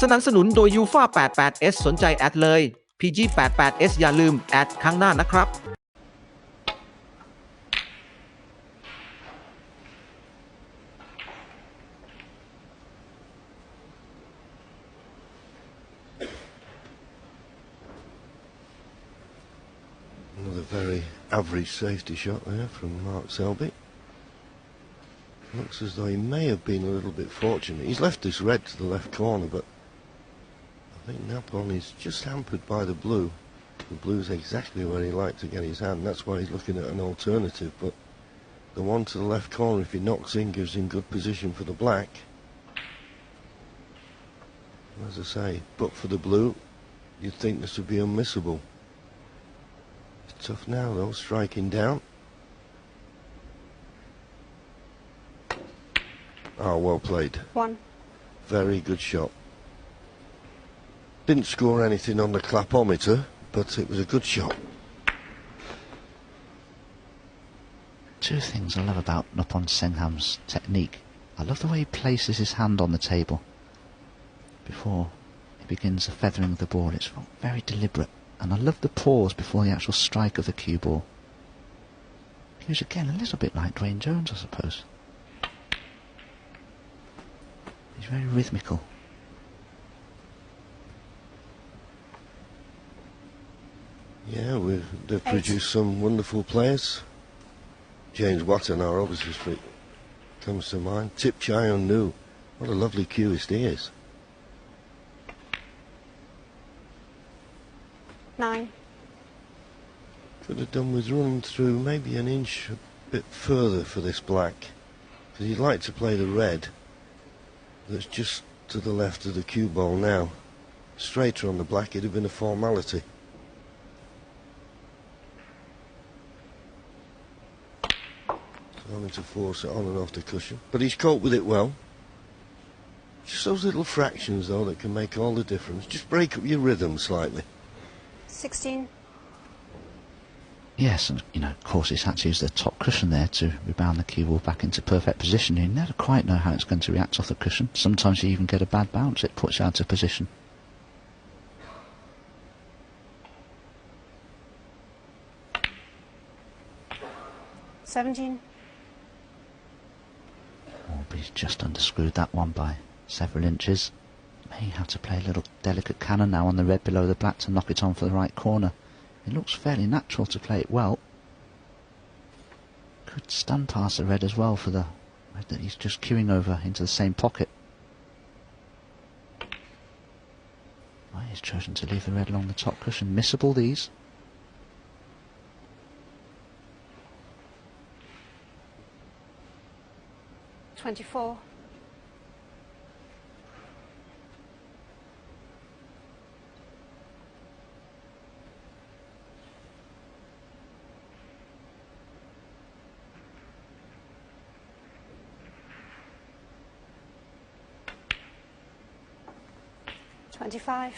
สนับสนุนโดย UFA 88S สนใจแอดเลย PG 88S อย่าลืมแอดข้างหน้านะครับ Another very average safety shot there from Mark Selby. Looks as though he may have been a little bit fortunate. He's left this red to the left corner, but I think Napon is just hampered by the blue. The blue's exactly where he liked to get his hand. That's why he's looking at an alternative, but the one to the left corner, if he knocks in, gives him good position for the black. As I say, but for the blue, you'd think this would be unmissable. It's tough now though, striking down. Oh, well played. One. Very good shot. Didn't score anything on the clapometer, but it was a good shot. Two things I love about np Pol Seng Kham's technique. I love the way he places his hand on the table before he begins the feathering of the ball. It's very deliberate, and I love the pause before the actual strike of the cue ball. He was again a little bit like Dwayne Jones, I suppose. He's very rhythmical. Yeah, they've produced some wonderful players. James Watanabe, obviously, comes to mind. Tip Chyon Nu, what a lovely cueist he is. 9. Could have done with running through maybe an inch a bit further for this black, because he'd like to play the red that's just to the left of the cue ball now. Straighter on the black, it'd have been a formality. So having to force it on and off the cushion, but he's coped with it well. Just those little fractions though that can make all the difference. Just break up your rhythm slightly. 16. Yes, and of course he's had to use the top cushion there to rebound the cue ball back into perfect position. You never quite know how it's going to react off the cushion. Sometimes you even get a bad bounce, it puts you out of position. $17. Oh, but he's just underscrewed that one by several inches. May have to play a little delicate cannon now on the red below the black to knock it on for the right corner. It looks fairly natural to play it well. Could stun past the red as well for the red that he's just queuing over into the same pocket. Well, he's chosen to leave the red along the top cushion. Missable these. $24. 25.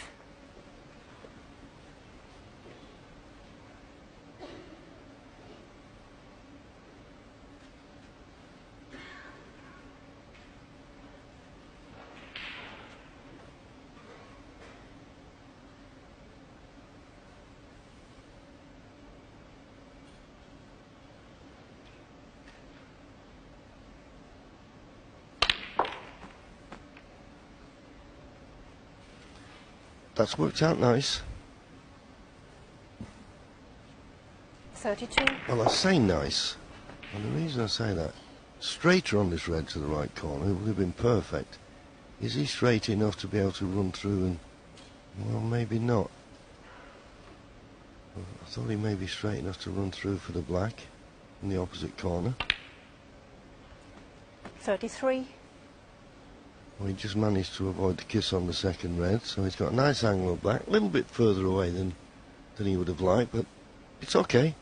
That's worked out nice. 32. Well, I say nice, and the reason I say that, straighter on this red to the right corner, it would have been perfect. Is he straight enough to be able to run through and, well, maybe not. I thought he may be straight enough to run through for the black in the opposite corner. 33. Well, he just managed to avoid the kiss on the second red, so he's got a nice angle of black, a little bit further away than he would have liked, but it's okay.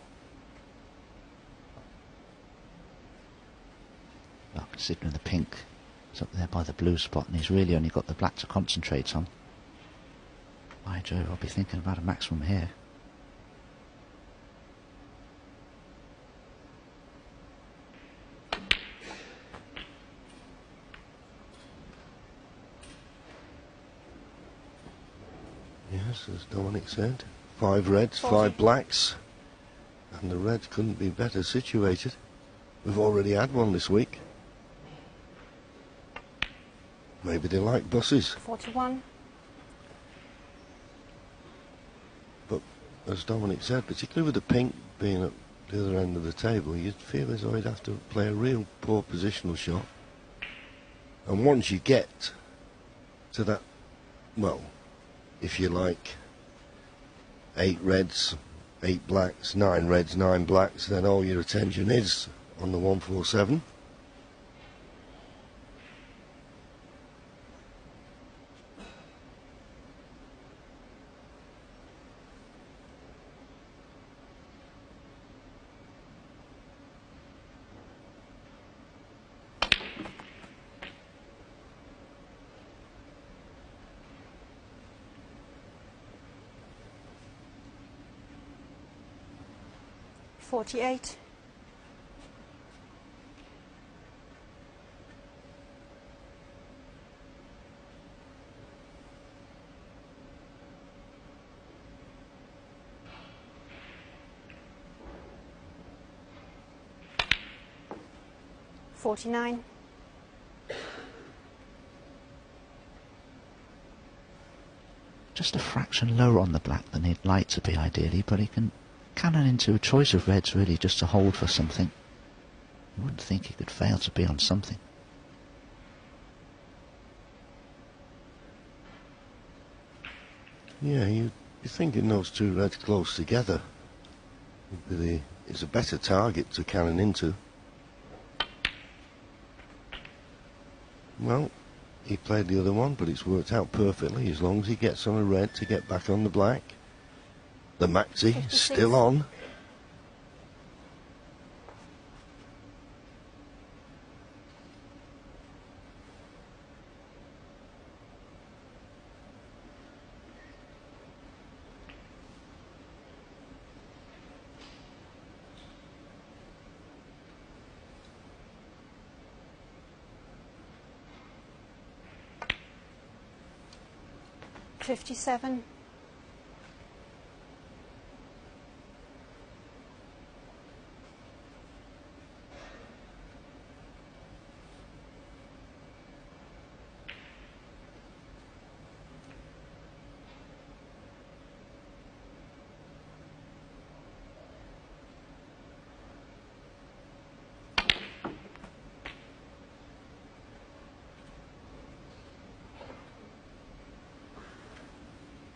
Well, considering the pink is up there by the blue spot and he's really only got the black to concentrate on. By Jove, I'll be thinking about a maximum here. Yes, as Dominic said, 5 reds, 40. 5 blacks, and the reds couldn't be better situated. We've already had one this week. Maybe they like buses. 41. But as Dominic said, particularly with the pink being at the other end of the table, you'd feel as though he'd have to play a real poor positional shot. And once you get to that, well, if you like, 8 reds, 8 blacks, 9 reds, 9 blacks, then all your attention is on the 147. $48. $49. Just a fraction lower on the black than he'd like to be ideally, but he can cannon into a choice of reds really just to hold for something. You wouldn't think he could fail to be on something. Yeah, you'd be thinking those 2 reds close together. It's a better target to cannon into. Well, he played the other one, but it's worked out perfectly as long as he gets on a red to get back on the black. The maxi 56. still on. $57.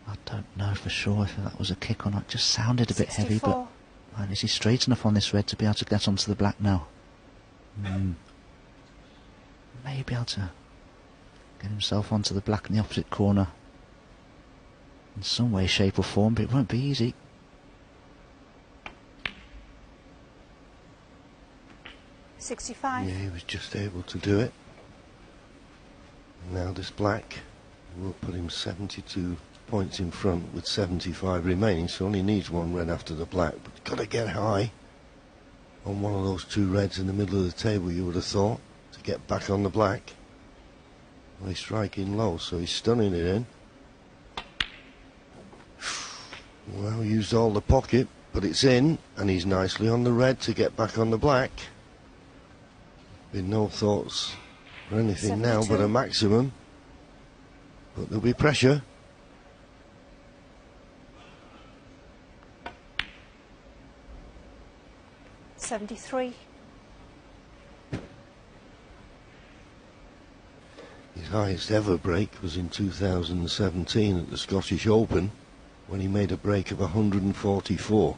I don't know for sure if that was a kick or not. It just sounded a bit heavy, 64. but man, is he straight enough on this red to be able to get onto the black now? May be able to get himself onto the black in the opposite corner in some way, shape or form, but it won't be easy. $65. Yeah, he was just able to do it. Now this black will put him 72 points in front with 75 remaining, so only needs 1 red after the black, but got to get high on one of those 2 reds in the middle of the table, you would have thought, to get back on the black. Well, he's striking low, so he's stunning it in. Well, used all the pocket, but it's in, and he's nicely on the red to get back on the black. Been no thoughts for anything now but a maximum, but there'll be pressure. $73. His highest ever break was in 2017 at the Scottish Open, when he made a break of 144.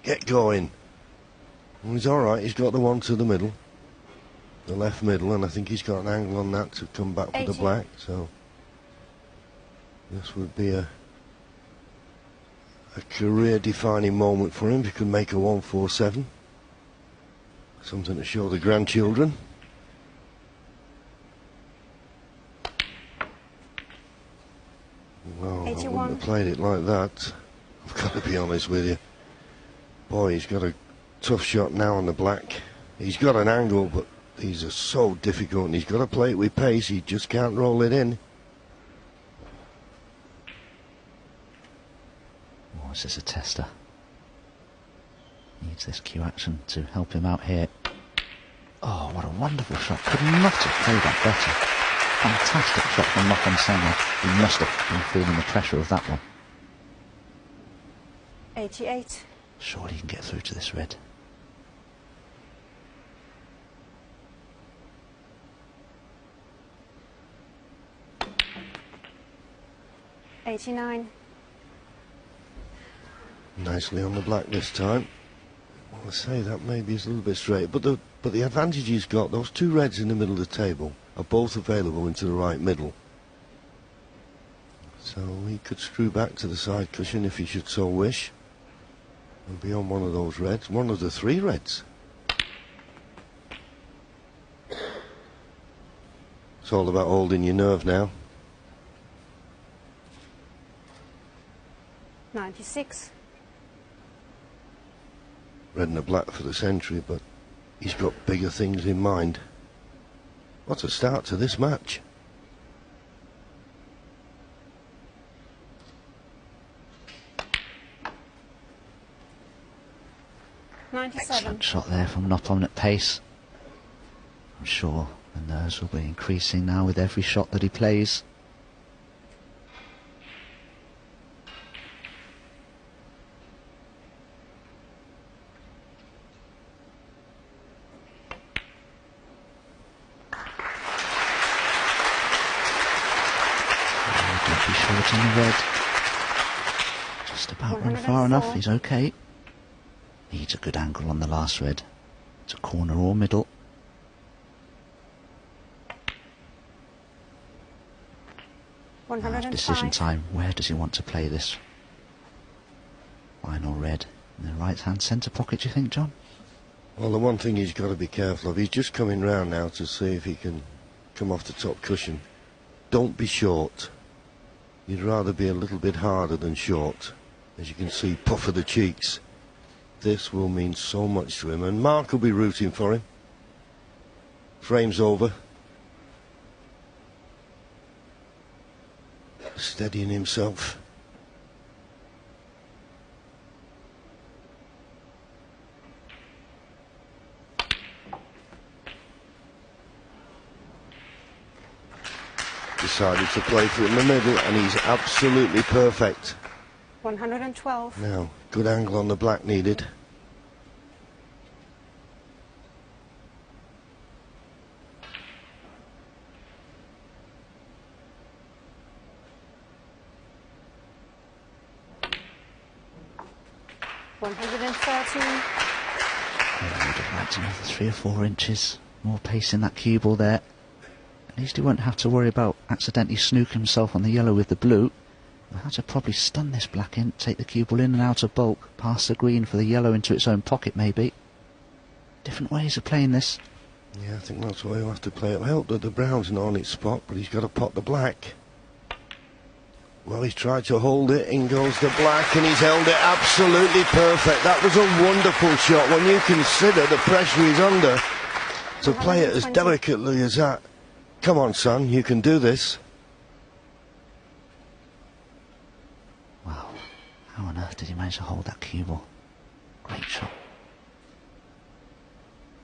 Get going. Well, he's alright, he's got the one to the middle, the left middle, and I think he's got an angle on that to come back with the 80. black, so this would be a career defining moment for him if he could make a 147. Something to show the grandchildren. Well, I 81. wouldn't have played it like that. I've got to be honest with you. Boy, he's got a tough shot now on the black. He's got an angle, but These are so difficult, and he's got to play it with pace. He just can't roll it in. Oh, this is a tester. Needs this cue action to help him out here. Oh, what a wonderful shot. Could not have played that better. Fantastic shot from Nop on Senga. He must have been feeling the pressure of that one. 88. Surely he can get through to this red. $89. Nicely on the black this time. Well, I say that maybe is a little bit straight, but the advantage he's got, those two reds in the middle of the table are both available into the right middle. So he could screw back to the side cushion if he should so wish. And be on one of those reds, one of the three reds. It's all about holding your nerve now. 96. Red and a black for the century, but he's got bigger things in mind. What a start to this match. Excellent shot there from Nop on at pace. I'm sure the nerves will be increasing now with every shot that he plays. Be short in the red. Just about run far enough, he's okay. Needs a good angle on the last red. It's a corner or middle. Decision time. Where does he want to play this? Final red. In the right hand centre pocket, do you think, John? Well, the one thing he's got to be careful of, he's just coming round now to see if he can come off the top cushion. Don't be short. You'd rather be a little bit harder than short. As you can see, puff of the cheeks. This will mean so much to him, and Mark will be rooting for him. Frame's over. Steadying himself. Decided to play for it in the middle, and he's absolutely perfect. 112. Now, good angle on the black needed. $113. I would have liked another 3 or 4 inches more pace in that cue ball there. At least he won't have to worry about accidentally snooking himself on the yellow with the blue. We'll have to probably stun this black in, take the cue ball in and out of bulk, pass the green for the yellow into its own pocket maybe. Different ways of playing this. Yeah, I think that's why he'll have to play it. I hope that the brown's not on its spot, but he's got to pot the black. Well, he's tried to hold it, in goes the black, and he's held it absolutely perfect. That was a wonderful shot when you consider the pressure he's under. To play it as delicately as that. Come on, son, you can do this. Wow, how on earth did he manage to hold that cue ball? Great shot.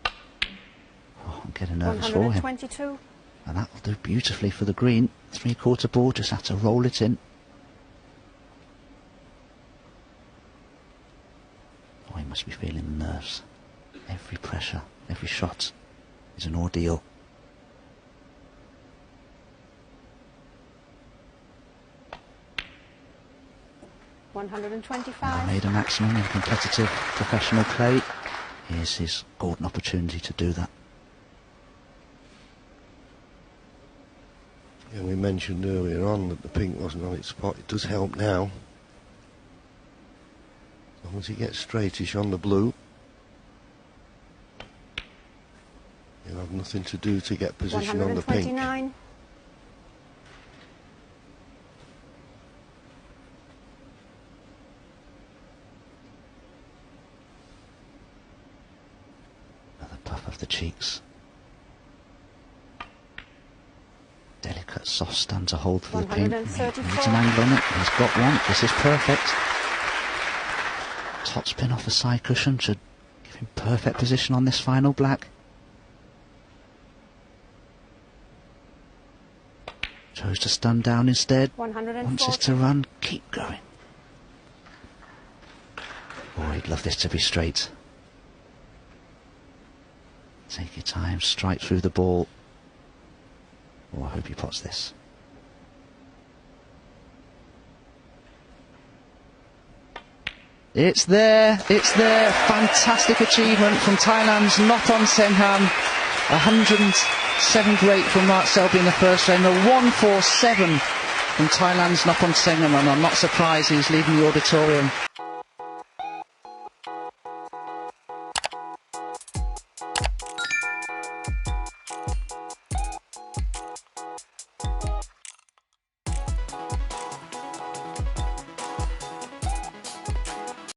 Oh, I'm getting nervous for him. 122. And that'll do beautifully for the green. 3/4 ball, just had to roll it in. Oh, he must be feeling the nerves. Every pressure, every shot is an ordeal. $125. Made a maximum in competitive professional play. Here's his golden opportunity to do that. Yeah, we mentioned earlier on that the pink wasn't on its spot. It does help now. As long as he gets straightish on the blue, he'll have nothing to do to get position on the pink. 129. Another puff of the cheeks. Cut soft stand to hold for the pin. Needs 134. an angle on it. He's got one. This is perfect. Top spin off the side cushion should give him perfect position on this final black. Chose to stun down instead. 140. Wants this to run. Keep going. Oh, he'd love this to be straight. Take your time. Strike through the ball. Oh, I hope he pots this. It's there. It's there. Fantastic achievement from Thailand's Nothon Sengham. 107 great from Mark Selby in the first frame. A 147 from Thailand's Nothon Sengham, and I'm not surprised he's leaving the auditorium